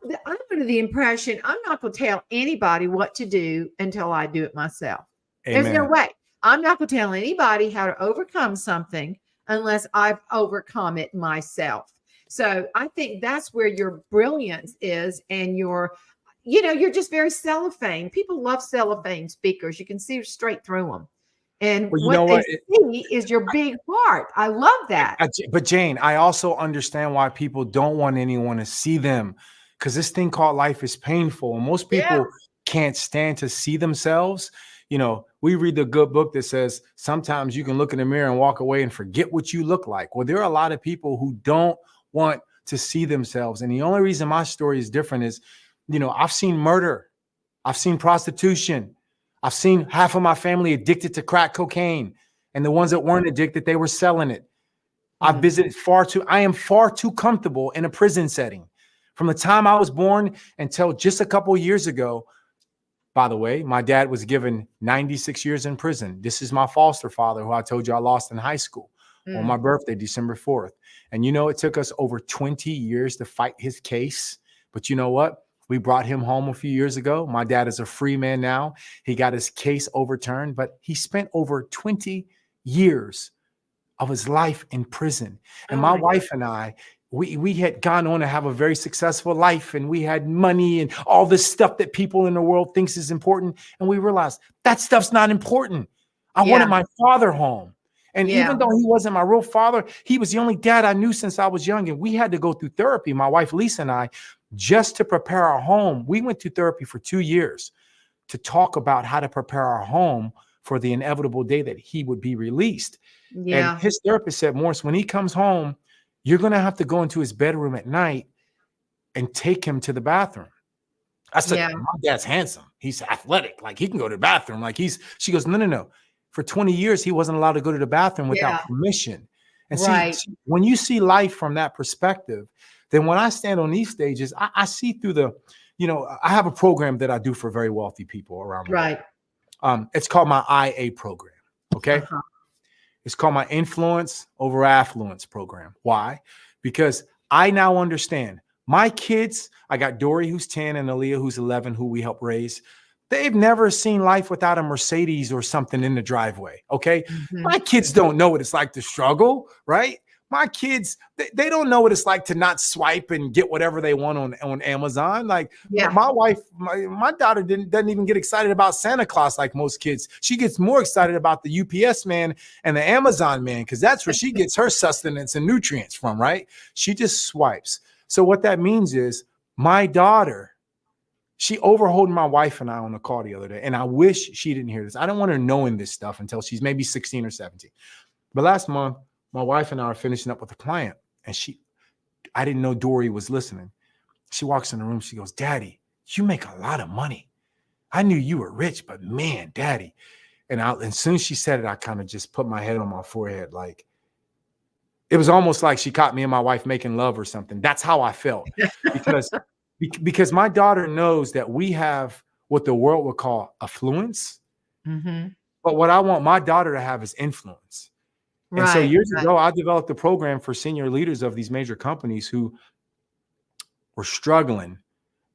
I'm under the impression I'm not going to tell anybody what to do until I do it myself. Amen. There's no way. I'm not going to tell anybody how to overcome something unless I've overcome it myself. So I think that's where your brilliance is, and you're just very cellophane. People love cellophane speakers. You can see straight through them. And what they see is your big heart. I love that. But Jane, I also understand why people don't want anyone to see them, because this thing called life is painful. And most people can't stand to see themselves. You know, we read the good book that says sometimes you can look in the mirror and walk away and forget what you look like. Well, there are a lot of people who don't want to see themselves. And the only reason my story is different is, you know, I've seen murder. I've seen prostitution. I've seen half of my family addicted to crack cocaine. And the ones that weren't addicted, they were selling it. I've visited I am far too comfortable in a prison setting. From the time I was born until just a couple of years ago, by the way, my dad was given 96 years in prison. This is my foster father, who I told you I lost in high school on my birthday, December 4th. And, you know, it took us over 20 years to fight his case. But you know what? We brought him home a few years ago. My dad is a free man now. He got his case overturned, but he spent over 20 years of his life in prison. And my wife and I, we had gone on to have a very successful life, and we had money and all this stuff that people in the world thinks is important. And we realized that stuff's not important. I wanted my father home. And even though he wasn't my real father, he was the only dad I knew since I was young. And we had to go through therapy, my wife, Lisa, and I, just to prepare our home. We went to therapy for 2 years to talk about how to prepare our home for the inevitable day that he would be released. And his therapist said, Morris, when he comes home, you're going to have to go into his bedroom at night and take him to the bathroom. I said, my dad's handsome. He's athletic. Like, he can go to the bathroom. Like, she goes, no. For 20 years, he wasn't allowed to go to the bathroom without permission. And see, when you see life from that perspective, then when I stand on these stages, I see through I have a program that I do for very wealthy people around the world. It's called my IA program. Okay. It's called my Influence Over Affluence program. Why? Because I now understand my kids. I got Dory, who's 10, and Aaliyah, who's 11, who we help raise. They've never seen life without a Mercedes or something in the driveway. Okay. My kids don't know what it's like to struggle, right? My kids, they don't know what it's like to not swipe and get whatever they want on Amazon. Like Yeah. my wife, my daughter doesn't even get excited about Santa Claus like most kids. She gets more excited about the UPS man and the Amazon man, because that's where she gets her sustenance and nutrients from, right? She just swipes. So what that means is my daughter, she overheard my wife and I on the call the other day, and I wish she didn't hear this. I don't want her knowing this stuff until she's maybe 16 or 17. But last month, my wife and I are finishing up with a client, and I didn't know Dory was listening. She walks in the room. She goes, "Daddy, you make a lot of money. I knew you were rich, but man, Daddy." And as soon as she said it, I kind of just put my head on my forehead. Like, it was almost like she caught me and my wife making love or something. That's how I felt, because my daughter knows that we have what the world would call affluence. Mm-hmm. But what I want my daughter to have is influence. And so years ago, I developed a program for senior leaders of these major companies who were struggling,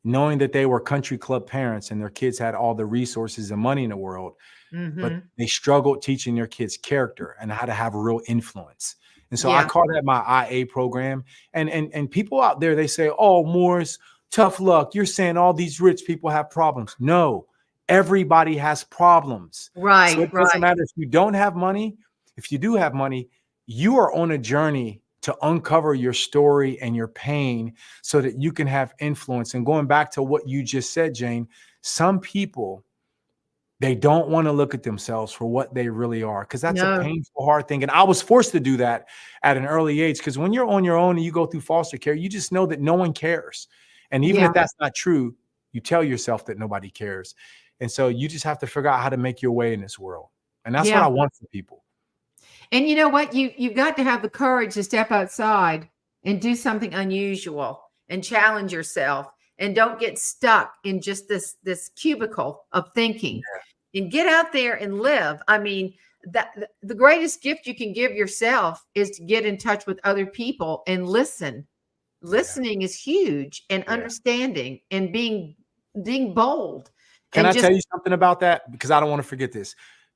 knowing that they were country club parents and their kids had all the resources and money in the world, but they struggled teaching their kids character and how to have real influence. And so I call that my IA program. And people out there, they say, "Oh, Morris, tough luck. You're saying all these rich people have problems." No, everybody has problems. Right. So it doesn't matter if you don't have money. If you do have money, you are on a journey to uncover your story and your pain so that you can have influence. And going back to what you just said, Jane, some people, they don't want to look at themselves for what they really are, because that's a painful, hard thing. And I was forced to do that at an early age, because when you're on your own and you go through foster care, you just know that no one cares. And even if that's not true, you tell yourself that nobody cares. And so you just have to figure out how to make your way in this world. And that's what I want for people. And you know what? You've got to have the courage to step outside and do something unusual and challenge yourself, and don't get stuck in just this cubicle of thinking, and get out there and live. I mean, the greatest gift you can give yourself is to get in touch with other people and listen. Listening is huge, and understanding and being bold. Can I tell you something about that? Because I don't want to forget this.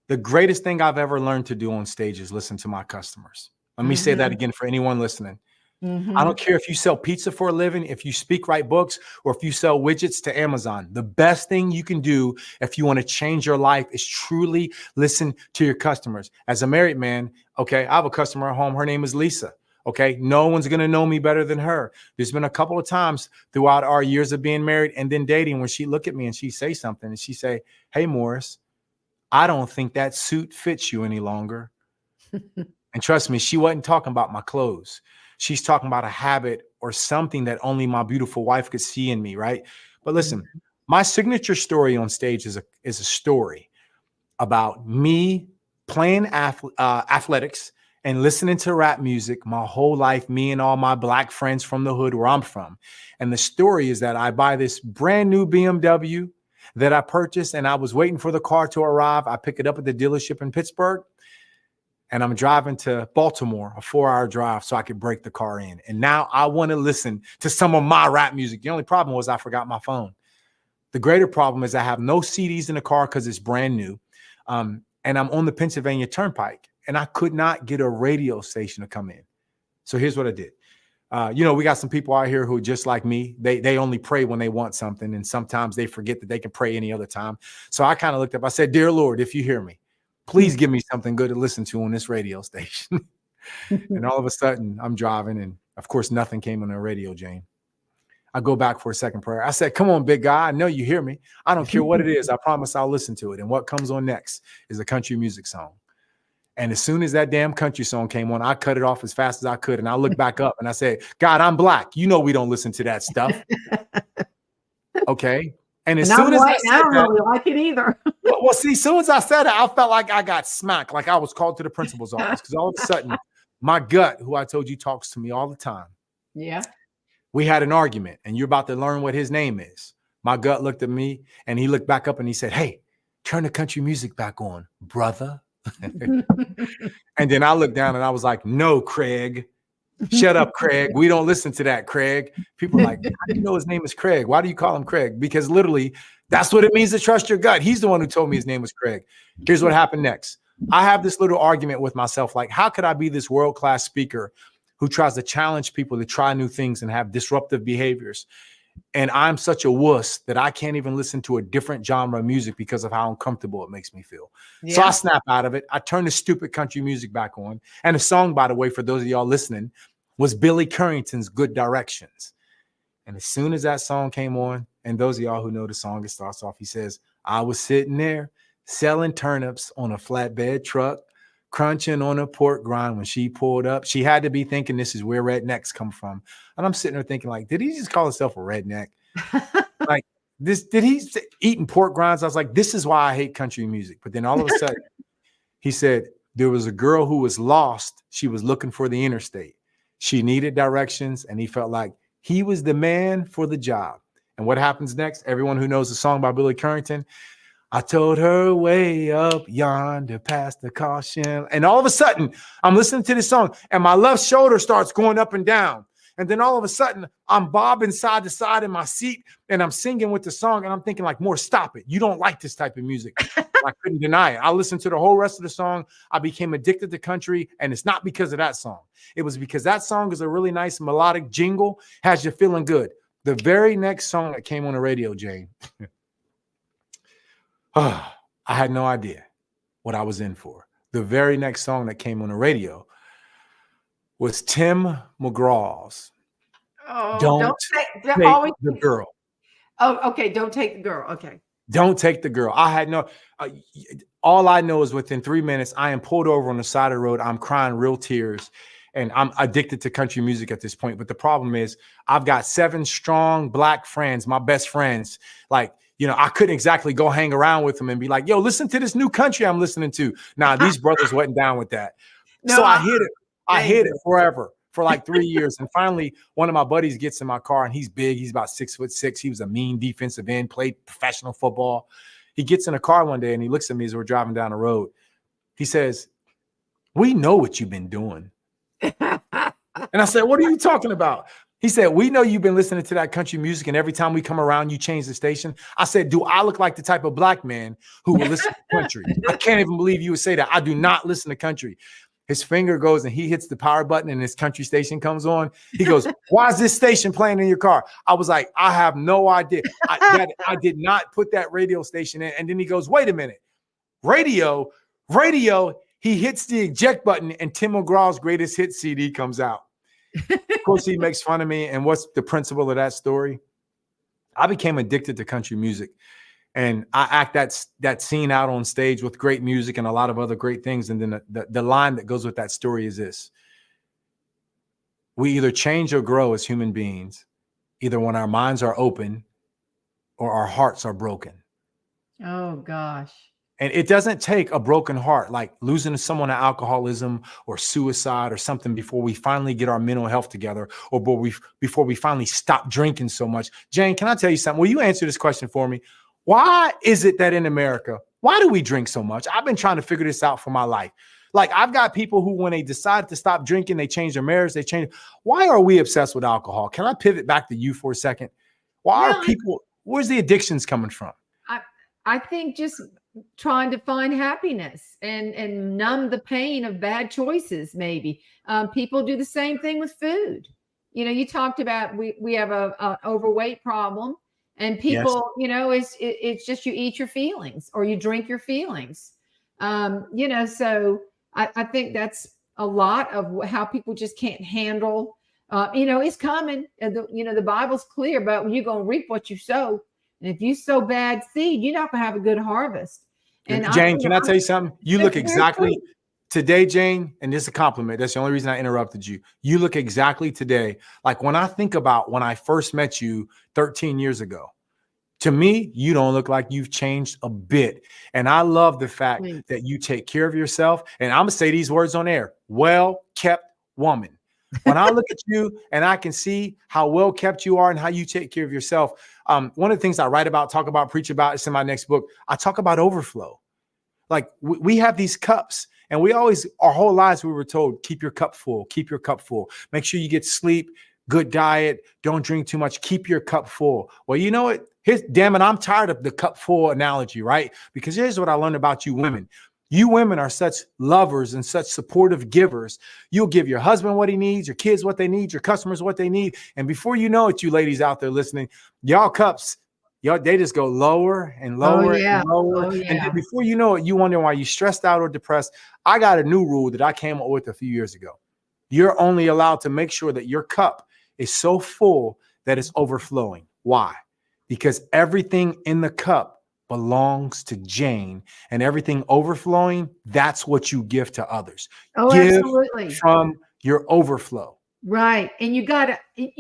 The greatest thing I've ever learned to do on stage is listen to my customers. Let me say that again for anyone listening. I don't care if you sell pizza for a living, if you speak, write books, or if you sell widgets to Amazon. The best thing you can do if you want to change your life is truly listen to your customers. As a married man, okay, I have a customer at home. Her name is Lisa. Okay, no one's going to know me better than her. There's been a couple of times throughout our years of being married and then dating when she look at me and she say something and she say, "Hey, Morris, I don't think that suit fits you any longer." And trust me, she wasn't talking about my clothes. She's talking about a habit or something that only my beautiful wife could see in me, right? But listen, my signature story on stage is a story about me playing athletics and listening to rap music my whole life, me and all my black friends from the hood where I'm from. And the story is that I buy this brand new BMW that I purchased, and I was waiting for the car to arrive. I pick it up at the dealership in Pittsburgh, and I'm driving to Baltimore, a 4-hour drive, so I could break the car in. And now I want to listen to some of my rap music. The only problem was I forgot my phone. The greater problem is I have no CDs in the car because it's brand new. And I'm on the Pennsylvania Turnpike, and I could not get a radio station to come in. So here's what I did. We got some people out here who are just like me. They only pray when they want something, and sometimes they forget that they can pray any other time. So I kind of looked up. I said, "Dear Lord, if you hear me, please give me something good to listen to on this radio station." And all of a sudden, I'm driving, and of course, nothing came on the radio, Jane. I go back for a second prayer. I said, "Come on, big guy. I know you hear me. I don't care what it is. I promise I'll listen to it." And what comes on next is a country music song. And as soon as that damn country song came on, I cut it off as fast as I could. And I looked back up and I said, "God, I'm black. You know we don't listen to that stuff." Okay. And as soon as I said I don't that, really like it either. well, see, as soon as I said it, I felt like I got smacked, like I was called to the principal's office. Because all of a sudden, my gut, who I told you talks to me all the time. Yeah. We had an argument, and you're about to learn what his name is. My gut looked at me, and he looked back up and he said, "Hey, turn the country music back on, brother." And then I looked down and I was like, "No, Craig, shut up, Craig. We don't listen to that, Craig." People are like, "How do you know his name is Craig? Why do you call him Craig?" Because literally, that's what it means to trust your gut. He's the one who told me his name was Craig. Here's what happened next. I have this little argument with myself, like, how could I be this world-class speaker who tries to challenge people to try new things and have disruptive behaviors. And I'm such a wuss that I can't even listen to a different genre of music because of how uncomfortable it makes me feel. So I snap out of it. I turn the stupid country music back on. And the song, by the way, for those of y'all listening, was Billy Currington's Good Directions. And as soon as that song came on, and those of y'all who know the song, it starts off, he says, I was sitting there selling turnips on a flatbed truck, crunching on a pork grind when she pulled up. She had to be thinking this is where rednecks come from. And I'm sitting there thinking, like, did he just call himself a redneck? Like, this, did he eating pork grinds? I was like, this is why I hate country music. But then all of a sudden, he said, there was a girl who was lost. She was looking for the interstate. She needed directions, and he felt like he was the man for the job. And what happens next? Everyone who knows the song by Billy Currington, I told her way up yonder past the caution. And all of a sudden, I'm listening to this song and my left shoulder starts going up and down. And then all of a sudden, I'm bobbing side to side in my seat and I'm singing with the song. And I'm thinking like, more, stop it. You don't like this type of music. I couldn't deny it. I listened to the whole rest of the song. I became addicted to country. And it's not because of that song. It was because that song is a really nice melodic jingle, has you feeling good. The very next song that came on the radio, Jane, I had no idea what I was in for. The very next song that came on the radio was Tim McGraw's Don't Take the Girl. Oh, okay. Don't take the girl. Okay. Don't take the girl. I had no, all I know is within 3 minutes, I am pulled over on the side of the road. I'm crying real tears. And I'm addicted to country music at this point. But the problem is I've got 7 strong Black friends, my best friends. Like, you know, I couldn't exactly go hang around with them and be like, yo, listen to this new country I'm listening to. Nah, these brothers wasn't down with that. No, so I hid it. I hid it forever for like 3 years. And finally, one of my buddies gets in my car and he's big. He's about 6'6". He was a mean defensive end, played professional football. He gets in a car one day and he looks at me as we're driving down the road. He says, we know what you've been doing. And I said, what are you talking about? He said, we know you've been listening to that country music and every time we come around, you change the station. I said, do I look like the type of Black man who will listen to country? I can't even believe you would say that. I do not listen to country. His finger goes and he hits the power button and his country station comes on. He goes, why is this station playing in your car? I was like, I have no idea. I did not put that radio station in. And then he goes, wait a minute. Radio. He hits the eject button and Tim McGraw's Greatest Hits CD comes out. Of course, he makes fun of me. And what's the principle of that story? I became addicted to country music. And I act that scene out on stage with great music and a lot of other great things. And then the line that goes with that story is this. We either change or grow as human beings, either when our minds are open or our hearts are broken. Oh, gosh. And it doesn't take a broken heart, like losing someone to alcoholism or suicide or something before we finally get our mental health together or before we finally stop drinking so much. Jane, can I tell you something? Will you answer this question for me? Why is it that in America, why do we drink so much? I've been trying to figure this out for my life. Like I've got people who, when they decide to stop drinking, they change their marriage, they change. Why are we obsessed with alcohol? Can I pivot back to you for a second? Why are people, where's the addictions coming from? I think just trying to find happiness and numb the pain of bad choices. Maybe people do the same thing with food. You know, you talked about we have a overweight problem, and people, yes. You know, it's just you eat your feelings or you drink your feelings. You know, so I think that's a lot of how people just can't handle. You know, it's coming. You know, the Bible's clear about when you're going to reap what you sow. And if you sow bad seed, you're not going to have a good harvest. And Jane, can I tell you something? You look exactly today, Jane, and this is a compliment. That's the only reason I interrupted you. You look exactly today. Like when I think about when I first met you 13 years ago, to me, you don't look like you've changed a bit. And I love the fact that you take care of yourself. And I'm going to say these words on air. Well-kept woman. When I look at you and I can see how well kept you are and how you take care of yourself. One of the things I write about, talk about, preach about, it's in my next book. I talk about overflow. Like we have these cups and we always, our whole lives, we were told, keep your cup full, keep your cup full. Make sure you get sleep, good diet, don't drink too much, keep your cup full. Well, you know what? Damn it, I'm tired of the cup full analogy, right? Because here's what I learned about you women. You women are such lovers and such supportive givers. You'll give your husband what he needs, your kids what they need, your customers what they need. And before you know it, you ladies out there listening, y'all cups, they just go lower and lower and lower. And then before you know it, you wonder why you're stressed out or depressed. I got a new rule that I came up with a few years ago. You're only allowed to make sure that your cup is so full that it's overflowing. Why? Because everything in the cup belongs to Jane, and everything overflowing, that's what you give to others. Oh, give absolutely. From your overflow. Right. And you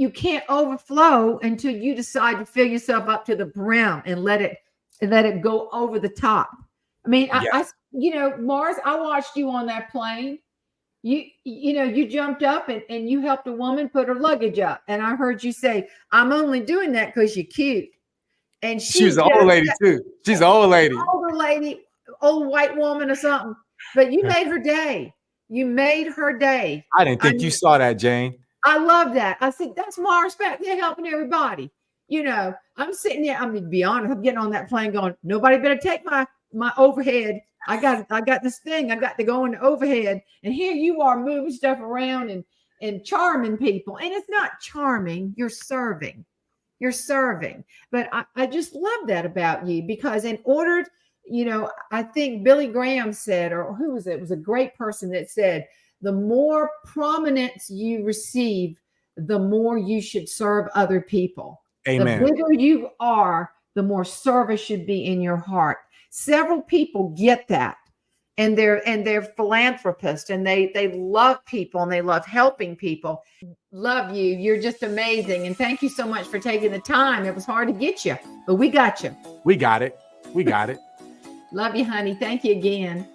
can't overflow until you decide to fill yourself up to the brim and let it go over the top. I mean, I Mars, I watched you on that plane. You jumped up and you helped a woman put her luggage up. And I heard you say, I'm only doing that because you're cute. And she's an old lady too. She's an old lady. Older lady, old white woman or something. But you made her day. You made her day. I didn't think you saw that, Jane. I love that. I said, that's my respect. They're helping everybody. I'm sitting there. I'm going to be honest. I'm getting on that plane going, nobody better take my overhead. I got this thing. I got to go in the overhead. And here you are moving stuff around and charming people. And it's not charming. You're serving. You're serving. But I just love that about you, because in order, I think Billy Graham said, or who was it? It was a great person that said, the more prominence you receive, the more you should serve other people. Amen. The bigger you are, the more service should be in your heart. Several people get that. And they're philanthropists, and they love people, and they love helping people. Love you. You're just amazing. And thank you so much for taking the time. It was hard to get you, but we got you. We got it. We got it. Love you, honey. Thank you again.